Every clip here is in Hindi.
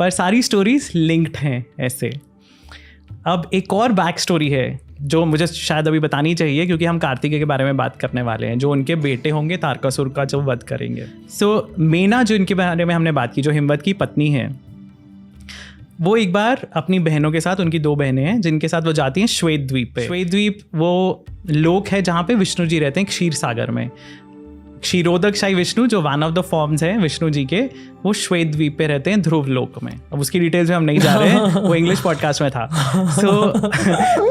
पर सारी स्टोरीज लिंक्ड हैं ऐसे। अब एक और बैक स्टोरी है जो मुझे शायद अभी बतानी चाहिए, क्योंकि हम कार्तिकेय के बारे में बात करने वाले हैं, जो उनके बेटे होंगे तारकासुर का जो वध करेंगे। सो मेना, जो इनके बारे में हमने बात की, जो हिमवत की पत्नी है, वो एक बार अपनी बहनों के साथ, उनकी 2 बहनें हैं जिनके साथ वो जाती हैं श्वेत द्वीप पे। श्वेत द्वीप वो लोक है जहाँ पे विष्णु जी रहते हैं, क्षीर सागर में। क्षीरोदक शाही विष्णु, जो वन ऑफ द फॉर्म्स हैं विष्णु जी के, वो श्वेत द्वीप पे रहते हैं, ध्रुव लोक में। अब उसकी डिटेल्स में हम नहीं जा रहे हैं, वो इंग्लिश पॉडकास्ट में था। सो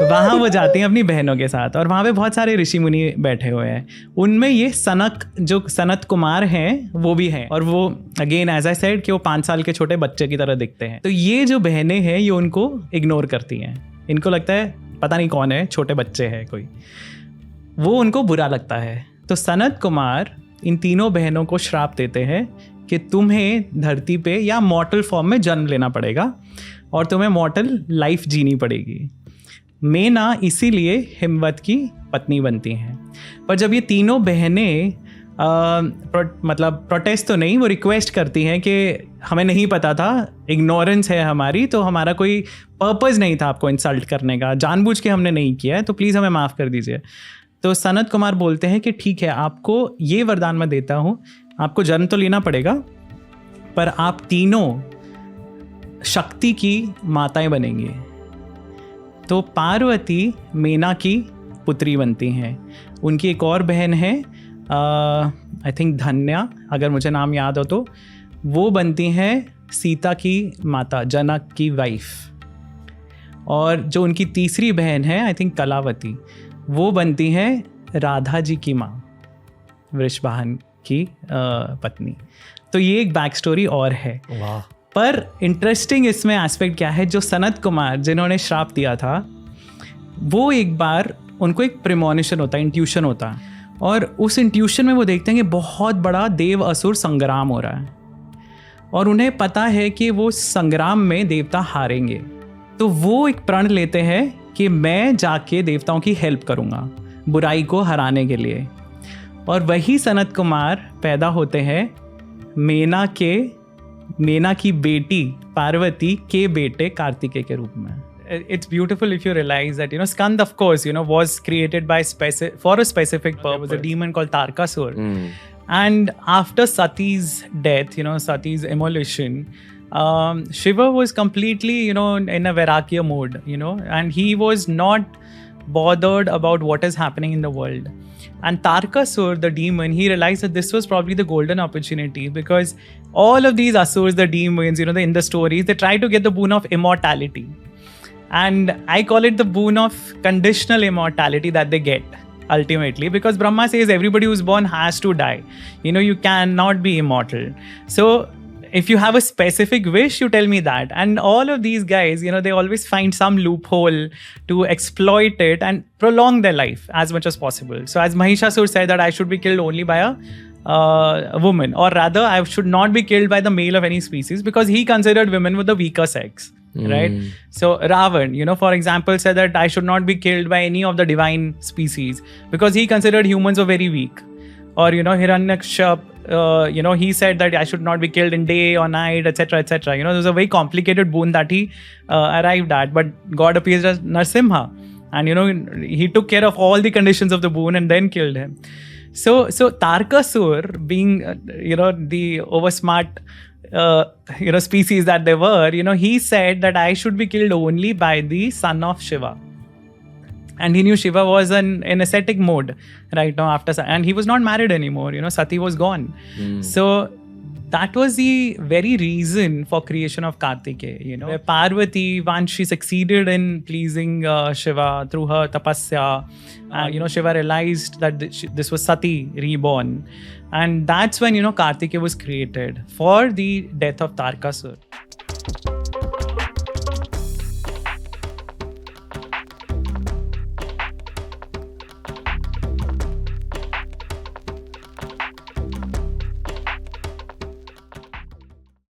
वहाँ वो जाती हैं अपनी बहनों के साथ, और वहाँ पे बहुत सारे ऋषि मुनि बैठे हुए हैं। उनमें ये सनक, जो सनत कुमार हैं, वो भी हैं। और वो अगेन एज आई सेड कि वो 5 साल के छोटे बच्चे की तरह दिखते हैं। तो ये जो बहनें हैं ये उनको इग्नोर करती हैं। इनको लगता है पता नहीं कौन है, छोटे बच्चे हैं कोई, वो उनको बुरा लगता है। तो सनत कुमार इन तीनों बहनों को श्राप देते हैं कि तुम्हें धरती पे या मॉर्टल फॉर्म में जन्म लेना पड़ेगा और तुम्हें मॉर्टल लाइफ जीनी पड़ेगी। मेना इसीलिए हिमवत की पत्नी बनती हैं। पर जब ये तीनों बहनें मतलब प्रोटेस्ट तो नहीं, वो रिक्वेस्ट करती हैं कि हमें नहीं पता था, इग्नोरेंस है हमारी, तो हमारा कोई पर्पस नहीं था आपको इंसल्ट करने का, जानबूझ के हमने नहीं किया है, तो प्लीज़ हमें माफ़ कर दीजिए। तो सनत कुमार बोलते हैं कि ठीक है, आपको ये वरदान मैं देता हूँ, आपको जन्म तो लेना पड़ेगा, पर आप तीनों शक्ति की माताएं बनेंगी। तो पार्वती मेना की पुत्री बनती हैं। उनकी एक और बहन है, आई थिंक धन्या, अगर मुझे नाम याद हो तो, वो बनती हैं सीता की माता, जनक की वाइफ। और जो उनकी तीसरी बहन है, आई थिंक कलावती, वो बनती हैं राधा जी की माँ, वृषभान की पत्नी। तो ये एक बैक स्टोरी और है। वाह। पर इंटरेस्टिंग इसमें एस्पेक्ट क्या है, जो सनत कुमार जिन्होंने श्राप दिया था, वो एक बार उनको एक प्रेमोनिशन होता है, इंट्यूशन होता है, और उस इंट्यूशन में वो देखते हैं कि बहुत बड़ा देव असुर संग्राम हो रहा है, और उन्हें पता है कि वो संग्राम में देवता हारेंगे। तो वो एक प्रण लेते हैं कि मैं जाके देवताओं की हेल्प करूँगा बुराई को हराने के लिए। और वही सनत कुमार पैदा होते हैं मेना की बेटी पार्वती के बेटे कार्तिकेय के रूप में। It's beautiful if you realize that, Skand, of course, was created for a specific purpose, a demon called Tarkasur. And after Sati's death, Sati's immolation, Shiva was completely, in a Vairagya mode, and he was not bothered about what is happening in the world. And Tarkasur, the demon, he realized that this was probably the golden opportunity, because all of these asurs, the demons, in the stories, they try to get the boon of immortality. And I call it the boon of conditional immortality that they get ultimately, because Brahma says everybody who's born has to die. You cannot be immortal. So if you have a specific wish, you tell me that. And all of these guys, they always find some loophole to exploit it and prolong their life as much as possible. So as Mahishasur said that I should be killed only by a woman, or rather I should not be killed by the male of any species, because he considered women with the weaker sex. Right? So Ravan, for example, said that I should not be killed by any of the divine species, because he considered humans were very weak. Or, Hiranyakshap, he said that I should not be killed in day or night, etc., etc. There was a very complicated boon that he arrived at, but God appears as Narsimha, and he took care of all the conditions of the boon and then killed him. So Tarkasur, being the oversmart species that they were, he said that I should be killed only by the son of Shiva. And he knew Shiva was in ascetic mode right now after, and he was not married anymore, Sati was gone. So that was the very reason for creation of Kartikeya, where Parvati, once she succeeded in pleasing Shiva through her tapasya, Shiva realized that this was Sati reborn. And that's when, Kartikeya was created for the death of Tarkasur.